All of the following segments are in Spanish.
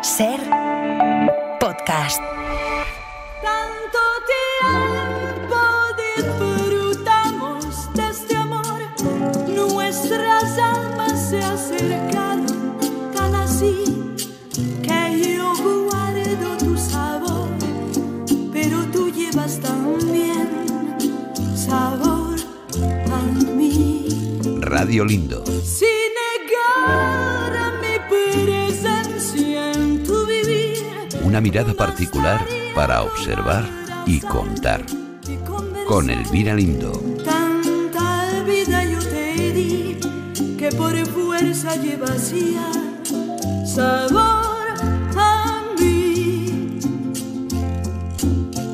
Ser podcast. Tanto tiempo disfrutamos de este amor, nuestras almas se acercaron tan así que yo guardo tu sabor, pero tú llevas también sabor a mí. Radio Lindo. Sin negar mi presencia en tu vivir. Una mirada particular para observar y contar. Con Elvira Lindo. Tanta vida yo te di que por fuerza llevas ya sabor a mí.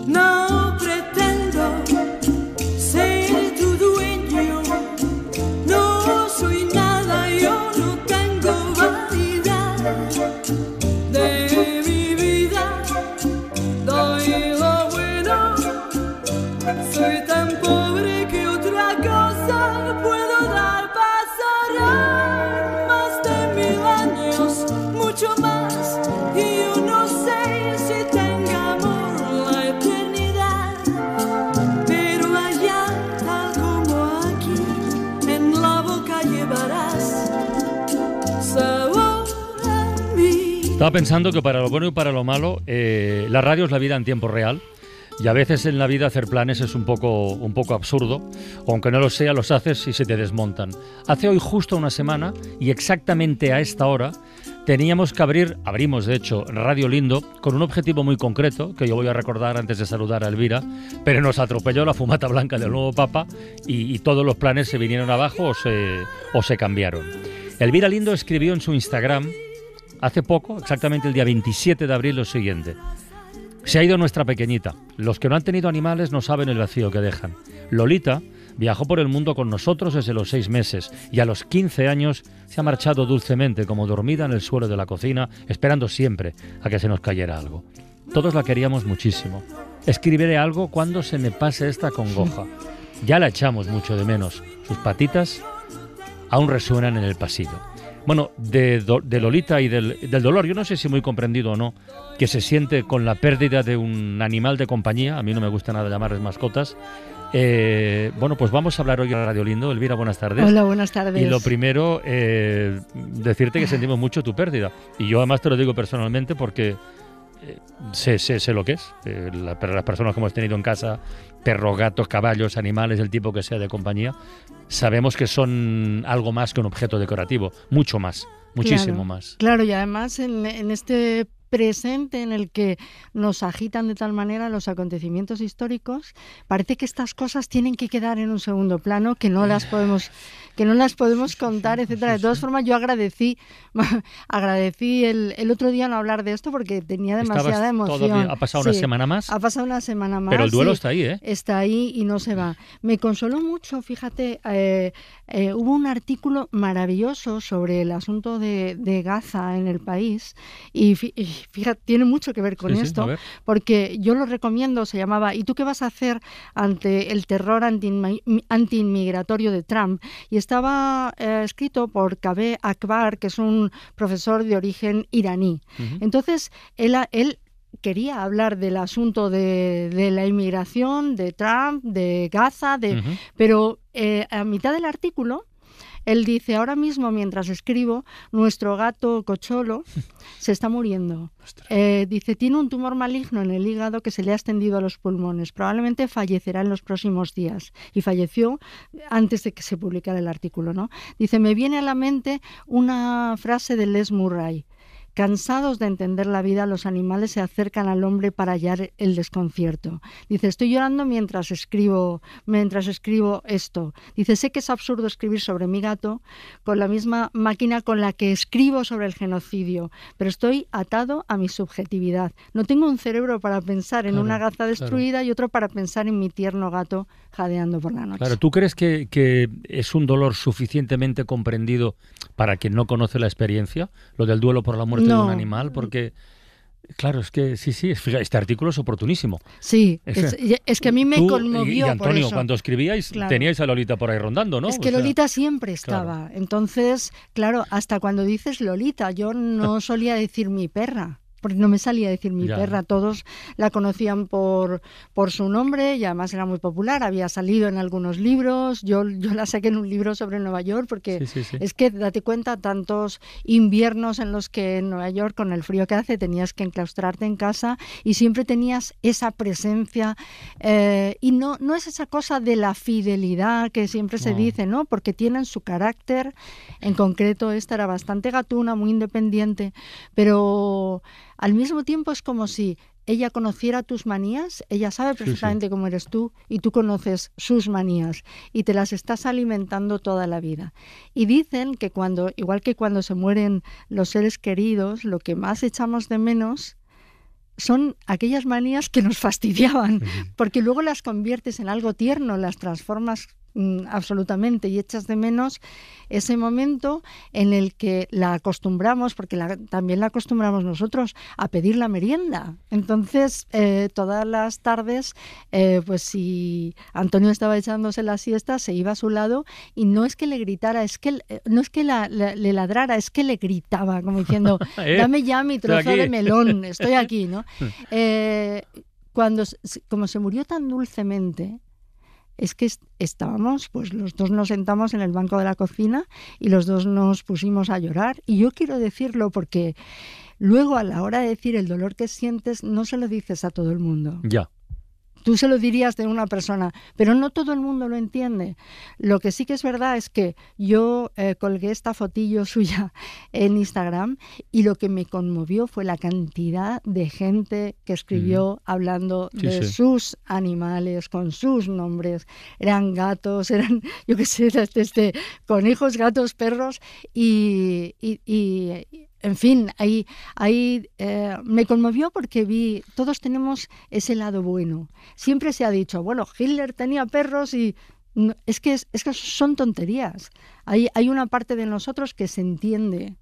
No pretendo ser tu dueño, no soy nada, yo no tengo vanidad de mi vida, doy lo bueno, soy tan pobre que otra cosa puedo dar. Pasarán más de 1000 años, mucho más, y yo no sé si tengamos la eternidad, pero allá, tal como aquí, en la boca llevarás sabor a mí. Estaba pensando que para lo bueno y para lo malo, la radio es la vida en tiempo real. Y a veces en la vida hacer planes es un poco absurdo, o aunque no lo sea, los haces y se te desmontan. Hace hoy justo una semana, y exactamente a esta hora, teníamos que abrimos de hecho Radio Lindo, con un objetivo muy concreto, que yo voy a recordar antes de saludar a Elvira, pero nos atropelló la fumata blanca del nuevo Papa, y todos los planes se vinieron abajo o se cambiaron. Elvira Lindo escribió en su Instagram, hace poco, exactamente el día 27 de abril, lo siguiente: se ha ido nuestra pequeñita. Los que no han tenido animales no saben el vacío que dejan. Lolita viajó por el mundo con nosotros desde los 6 meses y a los 15 años se ha marchado dulcemente, como dormida en el suelo de la cocina, esperando siempre a que se nos cayera algo. Todos la queríamos muchísimo. Escribiré algo cuando se me pase esta congoja. Ya la echamos mucho de menos. Sus patitas aún resuenan en el pasillo. Bueno, de Lolita y del dolor, yo no sé si muy comprendido o no, que se siente con la pérdida de un animal de compañía. A mí no me gusta nada llamarles mascotas. Bueno, pues vamos a hablar hoy en Radio Lindo. Elvira, buenas tardes. Hola, buenas tardes. Y lo primero, decirte que sentimos mucho tu pérdida. Y yo además te lo digo personalmente porque sé lo que es. Las personas que hemos tenido en casa, perros, gatos, caballos, animales, el tipo que sea de compañía, sabemos que son algo más que un objeto decorativo. Mucho más, muchísimo más. Claro, y además en este presente en el que nos agitan de tal manera los acontecimientos históricos, parece que estas cosas tienen que quedar en un segundo plano, que no las podemos contar, etcétera. De todas formas, yo agradecí el otro día no hablar de esto porque tenía demasiada emoción. ¿Ha pasado una semana más? Ha pasado una semana más. Pero el duelo está ahí, ¿eh? Está ahí y no se va. Me consoló mucho, fíjate, hubo un artículo maravilloso sobre el asunto de Gaza en el país y fíjate, tiene mucho que ver con esto, porque yo lo recomiendo, se llamaba ¿Y tú qué vas a hacer ante el terror antiinmigratorio de Trump? Y estaba escrito por Kaveh Akbar, que es un profesor de origen iraní. Uh-huh. Entonces, él quería hablar del asunto de la inmigración, de Trump, de Gaza, uh-huh. Pero a mitad del artículo él dice: ahora mismo, mientras escribo, nuestro gato Cocholo se está muriendo. Dice, tiene un tumor maligno en el hígado que se le ha extendido a los pulmones. Probablemente fallecerá en los próximos días. Y falleció antes de que se publicara el artículo, ¿no? Dice, me viene a la mente una frase de Les Murray. Cansados de entender la vida, los animales se acercan al hombre para hallar el desconcierto. Dice, estoy llorando mientras escribo esto. Dice, sé que es absurdo escribir sobre mi gato con la misma máquina con la que escribo sobre el genocidio, pero estoy atado a mi subjetividad. No tengo un cerebro para pensar en una Gaza destruida y otro para pensar en mi tierno gato jadeando por la noche. Claro, ¿tú crees que es un dolor suficientemente comprendido para quien no conoce la experiencia, lo del duelo por la muerte de un animal? Porque, claro, es que sí, este artículo es oportunísimo. Sí, es que a mí me conmovió. Y Antonio, por eso. Cuando escribíais, teníais a Lolita por ahí rondando, ¿no? Es que Lolita siempre estaba. Claro. Entonces, claro, hasta cuando dices Lolita, yo no solía decir mi perra. porque no me salía a decir mi Ya. perra. Todos la conocían por su nombre y además era muy popular, había salido en algunos libros, yo la saqué en un libro sobre Nueva York porque Sí. es que date cuenta tantos inviernos en los que en Nueva York con el frío que hace tenías que enclaustrarte en casa y siempre tenías esa presencia y no es esa cosa de la fidelidad que siempre se No. dice, ¿no? Porque tienen su carácter, en concreto esta era bastante gatuna, muy independiente, pero al mismo tiempo es como si ella conociera tus manías, ella sabe perfectamente cómo eres tú y tú conoces sus manías y te las estás alimentando toda la vida. Y dicen que igual que cuando se mueren los seres queridos, lo que más echamos de menos son aquellas manías que nos fastidiaban, porque luego las conviertes en algo tierno, las transformas absolutamente y echas de menos ese momento en el que la acostumbramos, porque también la acostumbramos nosotros a pedir la merienda. Entonces, todas las tardes, pues si Antonio estaba echándose la siesta, se iba a su lado y no es que le gritara, no es que le ladrara, es que le gritaba, como diciendo, dame ya mi trozo de melón, estoy aquí, ¿no? Como se murió tan dulcemente, es que estábamos, pues los dos nos sentamos en el banco de la cocina y los dos nos pusimos a llorar. Y yo quiero decirlo porque luego a la hora de decir el dolor que sientes no se lo dices a todo el mundo. Ya. Tú se lo dirías de una persona, pero no todo el mundo lo entiende. Lo que sí que es verdad es que yo colgué esta fotillo suya en Instagram y lo que me conmovió fue la cantidad de gente que escribió hablando de sus animales, con sus nombres. Eran gatos, eran, yo qué sé, desde conejos, gatos, perros y en fin, ahí me conmovió porque todos tenemos ese lado bueno. Siempre se ha dicho, bueno, Hitler tenía perros y es que son tonterías. Hay una parte de nosotros que se entiende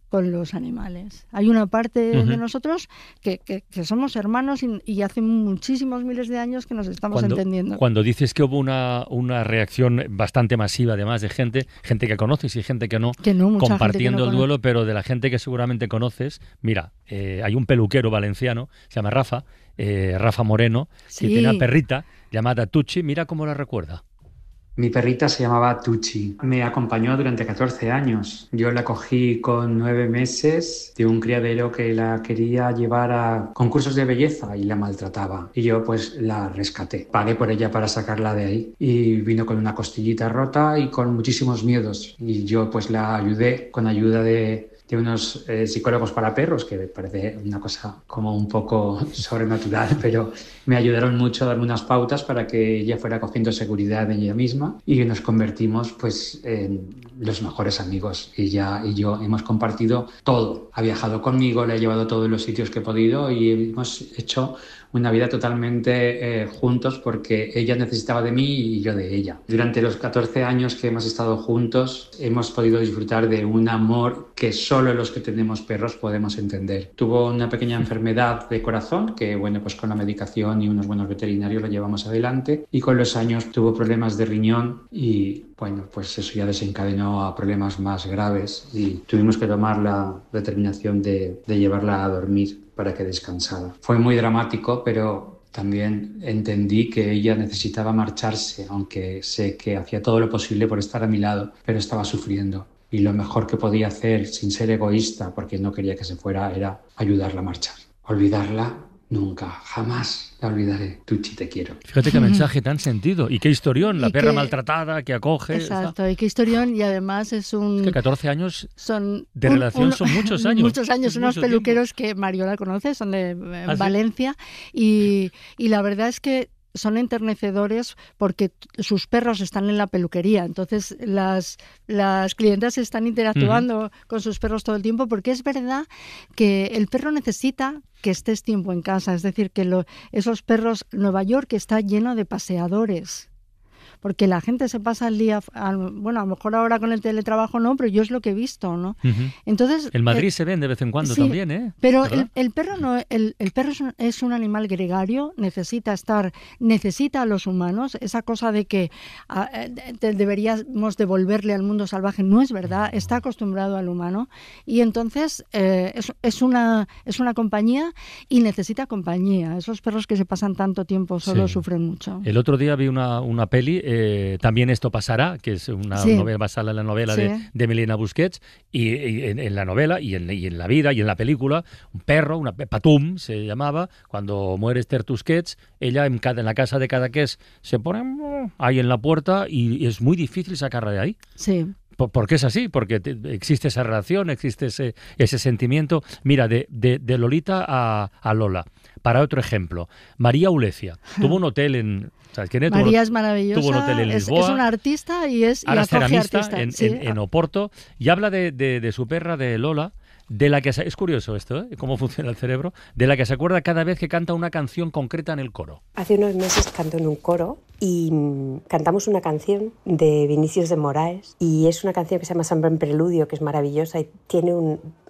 con los animales. Hay una parte de nosotros que somos hermanos y hace muchísimos miles de años que nos estamos entendiendo. Cuando dices que hubo una reacción bastante masiva, además de gente que conoces y gente que no compartiendo el duelo, pero de la gente que seguramente conoces, mira, hay un peluquero valenciano, se llama Rafa Moreno, que tiene una perrita llamada Tucci, mira cómo la recuerda. Mi perrita se llamaba Tucci. Me acompañó durante 14 años. Yo la cogí con 9 meses de un criadero que la quería llevar a concursos de belleza y la maltrataba. Y yo pues la rescaté. Pagué por ella para sacarla de ahí. Y vino con una costillita rota y con muchísimos miedos. Y yo pues la ayudé con ayuda de unos psicólogos para perros, que me parece una cosa como un poco sobrenatural, pero me ayudaron mucho a darme unas pautas para que ella fuera cogiendo seguridad en ella misma y nos convertimos pues en los mejores amigos. Ella y yo hemos compartido todo. Ha viajado conmigo, le he llevado a todos los sitios que he podido y hemos hecho una vida totalmente juntos porque ella necesitaba de mí y yo de ella. Durante los 14 años que hemos estado juntos hemos podido disfrutar de un amor que solo los que tenemos perros podemos entender. Tuvo una pequeña enfermedad de corazón que, bueno, pues con la medicación y unos buenos veterinarios lo llevamos adelante, y con los años tuvo problemas de riñón y, bueno, pues eso ya desencadenó a problemas más graves y tuvimos que tomar la determinación de llevarla a dormir para que descansara. Fue muy dramático, pero también entendí que ella necesitaba marcharse, aunque sé que hacía todo lo posible por estar a mi lado, pero estaba sufriendo. Y lo mejor que podía hacer, sin ser egoísta, porque no quería que se fuera, era ayudarla a marchar. Olvidarla, nunca, jamás la olvidaré. Tucci, te quiero. Fíjate qué mensaje tan sentido. Y qué historión, la perra maltratada que acoge. Exacto, y qué historión, y además es un... que 14 años de relación son muchos años. Muchos años, unos peluqueros que Mariola conoce, son de Valencia, y la verdad es que son enternecedores porque sus perros están en la peluquería, entonces las clientas están interactuando con sus perros todo el tiempo, porque es verdad que el perro necesita que estés tiempo en casa, es decir, que esos perros, Nueva York está lleno de paseadores, porque la gente se pasa el día, bueno, a lo mejor ahora con el teletrabajo no, pero yo es lo que he visto, ¿no? Entonces, en Madrid se ven de vez en cuando sí, también, ¿eh? Pero el perro no, el perro es un animal gregario, necesita a los humanos. Esa cosa de que deberíamos devolverle al mundo salvaje no es verdad, está acostumbrado al humano y entonces es una compañía y necesita compañía. Esos perros que se pasan tanto tiempo solo sufren mucho. El otro día vi una peli, también esto pasará, que es una novela basada en la novela de Milena Busquets, y en la novela y en la vida y en la película, un perro, una Patum se llamaba, cuando muere Esther Tusquets, ella en la casa de Cadaqués se pone ahí en la puerta y es muy difícil sacarla de ahí. Sí. ¿Por qué es así? Porque existe esa relación, existe ese sentimiento. Mira, de Lolita a Lola. Para otro ejemplo, María Ulecia tuvo un hotel en... ¿Sabes quién es? María es maravillosa, tuvo un hotel en Lisboa, es una artista y ahora es ceramista artista. en Oporto, y habla de su perra, de Lola, de la que es curioso esto, cómo funciona el cerebro, de la que se acuerda cada vez que canta una canción concreta en el coro. Hace unos meses canto en un coro y cantamos una canción de Vinicius de Moraes y es una canción que se llama Samba en Preludio, que es maravillosa y tiene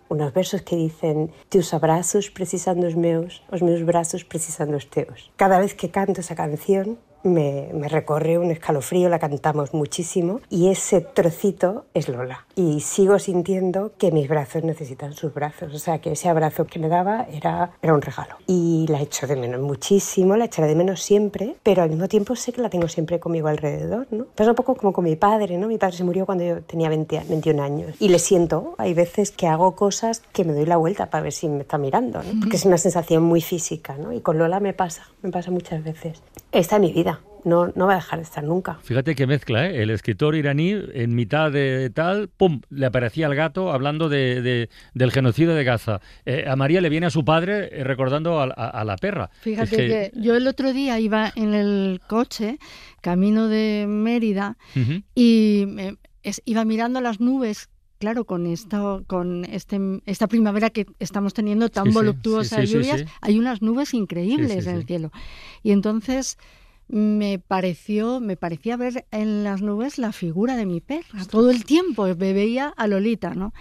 unos versos que dicen: tus abrazos precisando os meus brazos precisando os teus. Cada vez que canto esa canción me recorre un escalofrío, la cantamos muchísimo y ese trocito es Lola. Y sigo sintiendo que mis brazos necesitan sus brazos, o sea que ese abrazo que me daba era un regalo. Y la echo de menos muchísimo, la echaré de menos siempre, pero al mismo tiempo sé que la tengo siempre conmigo alrededor, ¿no? Pasa un poco como con mi padre, ¿no? Mi padre se murió cuando yo tenía 21 años y le siento, hay veces que hago cosas que me doy la vuelta para ver si me está mirando, ¿no? Porque es una sensación muy física, ¿no? Y con Lola me pasa muchas veces. Está en mi vida. No va a dejar de estar nunca. Fíjate qué mezcla, ¿eh? El escritor iraní, en mitad de tal, ¡pum!, le aparecía el gato hablando del genocidio de Gaza. A María le viene a su padre recordando a la perra. Fíjate que yo el otro día iba en el coche, camino de Mérida, y iba mirando las nubes. Claro, con esta primavera que estamos teniendo tan voluptuosa de lluvias, hay unas nubes increíbles en el cielo. Y entonces me parecía ver en las nubes la figura de mi perra. Todo el tiempo me veía a Lolita, ¿no?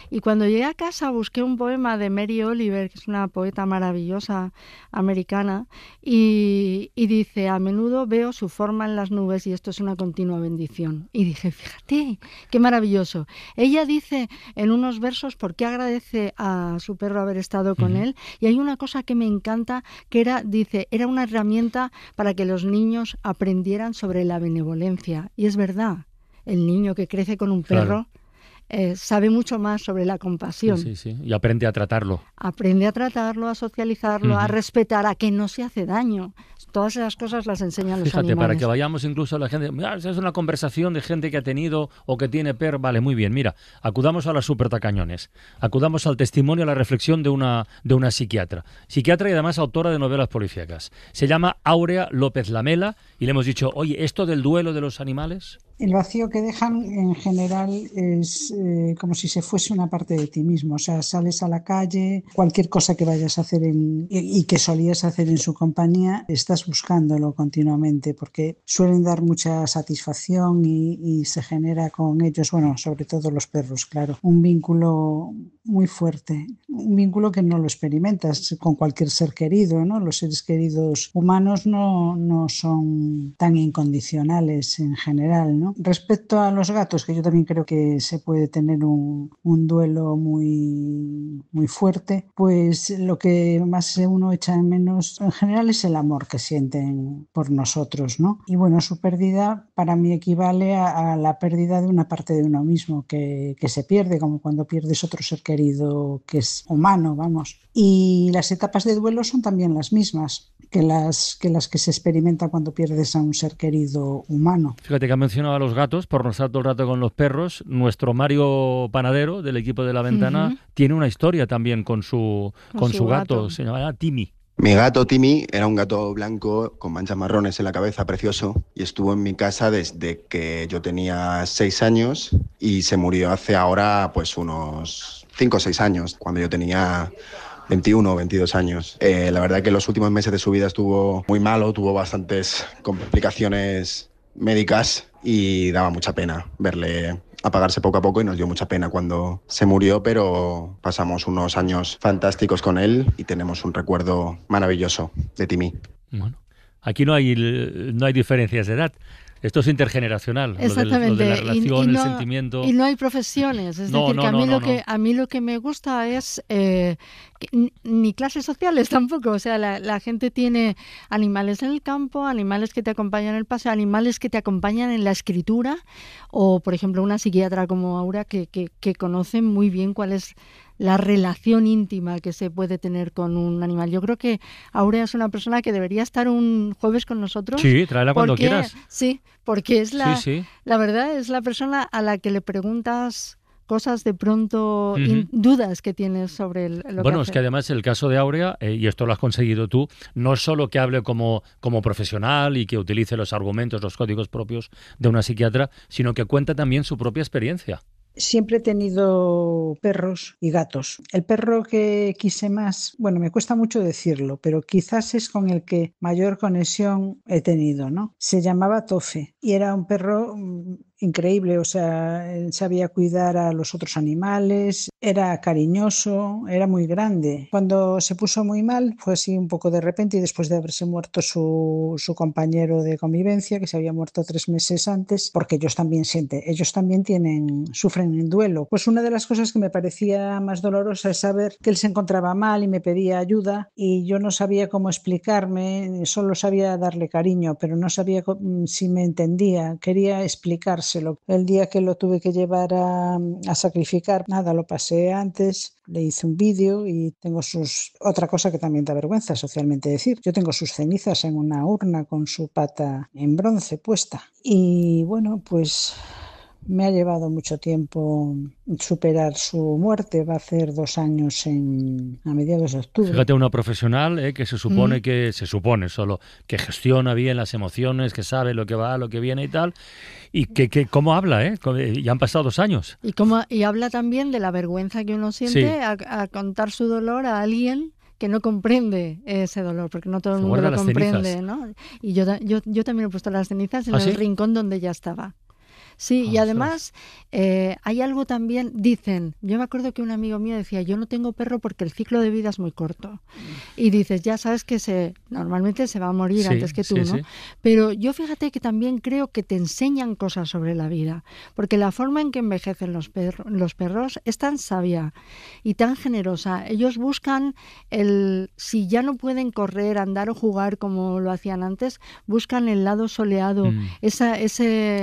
Y cuando llegué a casa busqué un poema de Mary Oliver, que es una poeta maravillosa americana, y dice: a menudo veo su forma en las nubes y esto es una continua bendición. Y dije, fíjate, qué maravilloso. Ella dice en unos versos por qué agradece a su perro haber estado con él, y hay una cosa que me encanta, que era una herramienta para que los niños aprendieran sobre la benevolencia. Y es verdad, el niño que crece con un perro sabe mucho más sobre la compasión. Sí. Y aprende a tratarlo. Aprende a tratarlo, a socializarlo, a respetar, a que no se hace daño. Todas esas cosas las enseñan los animales. Para que vayamos incluso a la gente... Mira, es una conversación de gente que ha tenido o que tiene perro. Vale, muy bien. Mira, acudamos a las supertacañones. Acudamos al testimonio, a la reflexión de una psiquiatra. Psiquiatra y además autora de novelas policíacas. Se llama Áurea López Lamela y le hemos dicho, oye, ¿esto del duelo de los animales? El vacío que dejan en general es como si se fuese una parte de ti mismo. O sea, sales a la calle, cualquier cosa que vayas a hacer y que solías hacer en su compañía, estás buscándolo continuamente porque suelen dar mucha satisfacción y se genera con ellos, bueno, sobre todo los perros, claro, un vínculo muy fuerte. Un vínculo que no lo experimentas con cualquier ser querido, ¿no? Los seres queridos humanos no son tan incondicionales en general, ¿no? Respecto a los gatos, que yo también creo que se puede tener un duelo muy, muy fuerte, pues lo que más uno echa de menos en general es el amor que sienten por nosotros, ¿no? Y bueno, su pérdida para mí equivale a la pérdida de una parte de uno mismo que se pierde, como cuando pierdes otro ser querido que es humano, vamos. Y las etapas de duelo son también las mismas que las que se experimentan cuando pierdes a un ser querido humano. Fíjate que ha mencionado a los gatos, por no estar todo el rato con los perros. Nuestro Mario Panadero, del equipo de La Ventana, tiene una historia también con su gato. Se llama Timmy. Mi gato Timmy era un gato blanco con manchas marrones en la cabeza, precioso, y estuvo en mi casa desde que yo tenía 6 años y se murió hace ahora pues unos 5 o 6 años, cuando yo tenía 21 o 22 años. La verdad que los últimos meses de su vida estuvo muy malo, tuvo bastantes complicaciones médicas y daba mucha pena verle apagarse poco a poco y nos dio mucha pena cuando se murió, pero pasamos unos años fantásticos con él y tenemos un recuerdo maravilloso de Timmy. Bueno, aquí no hay diferencias de edad. Esto es intergeneracional. Exactamente. Lo de la relación, no, el sentimiento. Y no hay profesiones. Es decir, que a mí lo que me gusta es ni clases sociales tampoco. O sea, la gente tiene animales en el campo, animales que te acompañan en el paseo, animales que te acompañan en la escritura, o, por ejemplo, una psiquiatra como Aura que conoce muy bien cuál es la relación íntima que se puede tener con un animal. Yo creo que Aurea es una persona que debería estar un jueves con nosotros. Sí, tráela cuando quieras. Sí, porque es la verdad, es la persona a la que le preguntas cosas de pronto, dudas que tienes sobre lo que hace. Bueno, es que además el caso de Aurea, y esto lo has conseguido tú, no es solo que hable como profesional y que utilice los argumentos, los códigos propios de una psiquiatra, sino que cuenta también su propia experiencia. Siempre he tenido perros y gatos. El perro que quise más, bueno, me cuesta mucho decirlo, pero quizás es con el que mayor conexión he tenido, ¿no? Se llamaba Tofe y era un perro increíble, o sea, él sabía cuidar a los otros animales, era cariñoso, era muy grande. Cuando se puso muy mal, fue así un poco de repente y después de haberse muerto su compañero de convivencia, que se había muerto 3 meses antes, porque ellos también sufren en duelo. Pues una de las cosas que me parecía más dolorosa es saber que él se encontraba mal y me pedía ayuda y yo no sabía cómo explicarme, solo sabía darle cariño, pero no sabía si me entendía, quería explicárselo. El día que lo tuve que llevar a sacrificar, nada, lo pasé antes, le hice un vídeo y tengo otra cosa que también da vergüenza socialmente decir, yo tengo sus cenizas en una urna con su pata en bronce puesta y bueno, pues me ha llevado mucho tiempo superar su muerte. Va a hacer 2 años a mediados de octubre. Fíjate, una profesional que se supone solo que gestiona bien las emociones, que sabe lo que va, lo que viene y tal, y que cómo habla, ya han pasado 2 años. Y habla también de la vergüenza que uno siente a contar su dolor a alguien que no comprende ese dolor, porque no todo el mundo lo comprende, ¿no? Y yo también he puesto las cenizas en el rincón donde ella estaba. Sí, y además hay algo también, dicen, yo me acuerdo que un amigo mío decía, yo no tengo perro porque el ciclo de vida es muy corto. Y dices, ya sabes que normalmente se va a morir antes que tú, ¿no? Sí. Pero yo fíjate que también creo que te enseñan cosas sobre la vida, porque la forma en que envejecen los perros es tan sabia y tan generosa. Ellos buscan si ya no pueden correr, andar o jugar como lo hacían antes, buscan el lado soleado, ese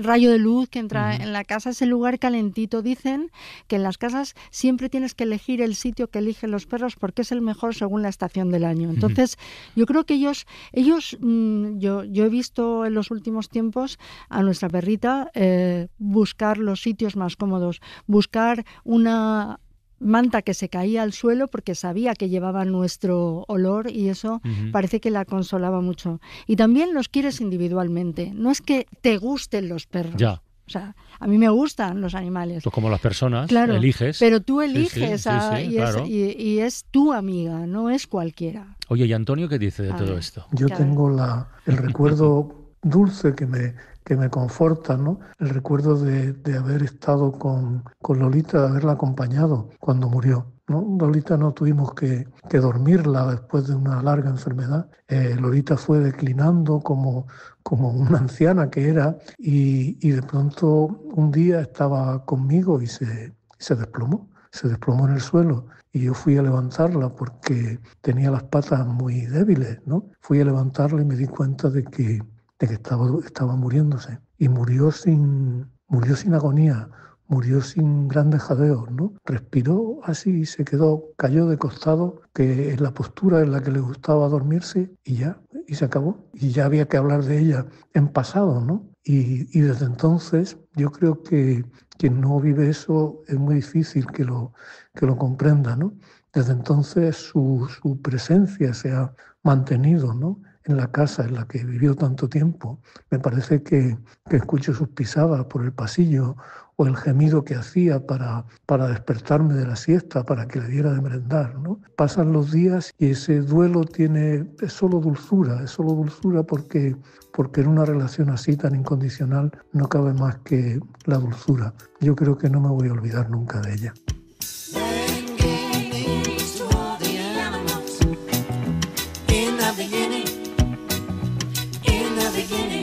rayo de luz que entra en la casa, ese lugar calentito. Dicen que en las casas siempre tienes que elegir el sitio que eligen los perros porque es el mejor según la estación del año. Entonces, yo creo que ellos yo he visto en los últimos tiempos a nuestra perrita buscar los sitios más cómodos, buscar una manta que se caía al suelo porque sabía que llevaba nuestro olor y eso parece que la consolaba mucho. Y también los quieres individualmente. No es que te gusten los perros. Ya. O sea, a mí me gustan los animales. Tú como las personas, claro, eliges. Pero tú eliges claro. y es tu amiga, no es cualquiera. Oye, ¿y Antonio qué dice de todo esto? Yo tengo el recuerdo dulce que me conforta, ¿no? El recuerdo de haber estado con Lolita, de haberla acompañado cuando murió, ¿no? Lolita no tuvimos que dormirla después de una larga enfermedad. Lolita fue declinando como una anciana que era y de pronto un día estaba conmigo y se desplomó. Se desplomó en el suelo y yo fui a levantarla porque tenía las patas muy débiles, ¿no? Fui a levantarla y me di cuenta de que estaba muriéndose y murió sin agonía, murió sin grandes jadeos, ¿no? Respiró así y se cayó de costado, que es la postura en la que le gustaba dormirse y se acabó. Y ya había que hablar de ella en pasado, ¿no? Y desde entonces yo creo que quien no vive eso es muy difícil que lo comprenda, ¿no? Desde entonces su presencia se ha mantenido, ¿no? en la casa en la que vivió tanto tiempo. Me parece que escucho sus pisadas por el pasillo o el gemido que hacía para despertarme de la siesta, para que le diera de merendar, ¿no? Pasan los días y ese duelo es solo dulzura porque en una relación así tan incondicional no cabe más que la dulzura. Yo creo que no me voy a olvidar nunca de ella.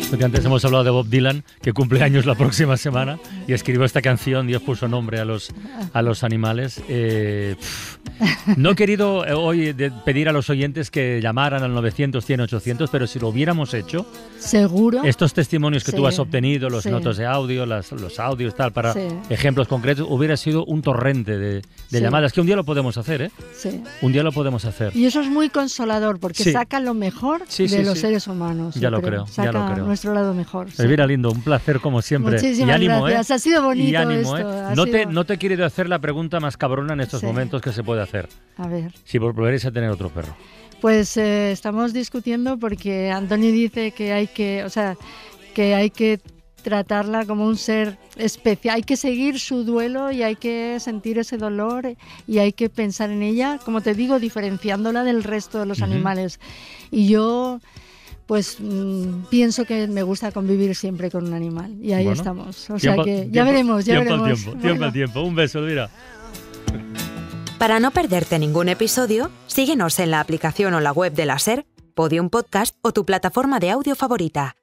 Porque antes hemos hablado de Bob Dylan, que cumple años la próxima semana y escribió esta canción, Dios puso nombre a los animales. No he querido hoy pedir a los oyentes que llamaran al 900, 100, 800, pero si lo hubiéramos hecho, seguro. Estos testimonios que tú has obtenido, los notas de audio, los audios, tal, para ejemplos concretos, hubiera sido un torrente de llamadas, que un día lo podemos hacer, ¿eh? Sí. Un día lo podemos hacer. Y eso es muy consolador, porque saca lo mejor de los seres humanos. Ya lo creo. Nuestro lado mejor. Elvira Lindo, un placer como siempre. Muchísimas gracias. Ha sido bonito. Y ánimo, esto. No te he querido hacer la pregunta más cabrona en estos momentos que se puede hacer. A ver. Si volveréis a tener otro perro. Pues estamos discutiendo porque Antonio dice que hay que tratarla como un ser especial, hay que seguir su duelo y hay que sentir ese dolor y hay que pensar en ella, como te digo, diferenciándola del resto de los animales. Y yo pues pienso que me gusta convivir siempre con un animal y ahí estamos. O sea que ya veremos. Tiempo al tiempo. Un beso, Elvira. Para no perderte ningún episodio, síguenos en la aplicación o la web de la SER, Podium Podcast o tu plataforma de audio favorita.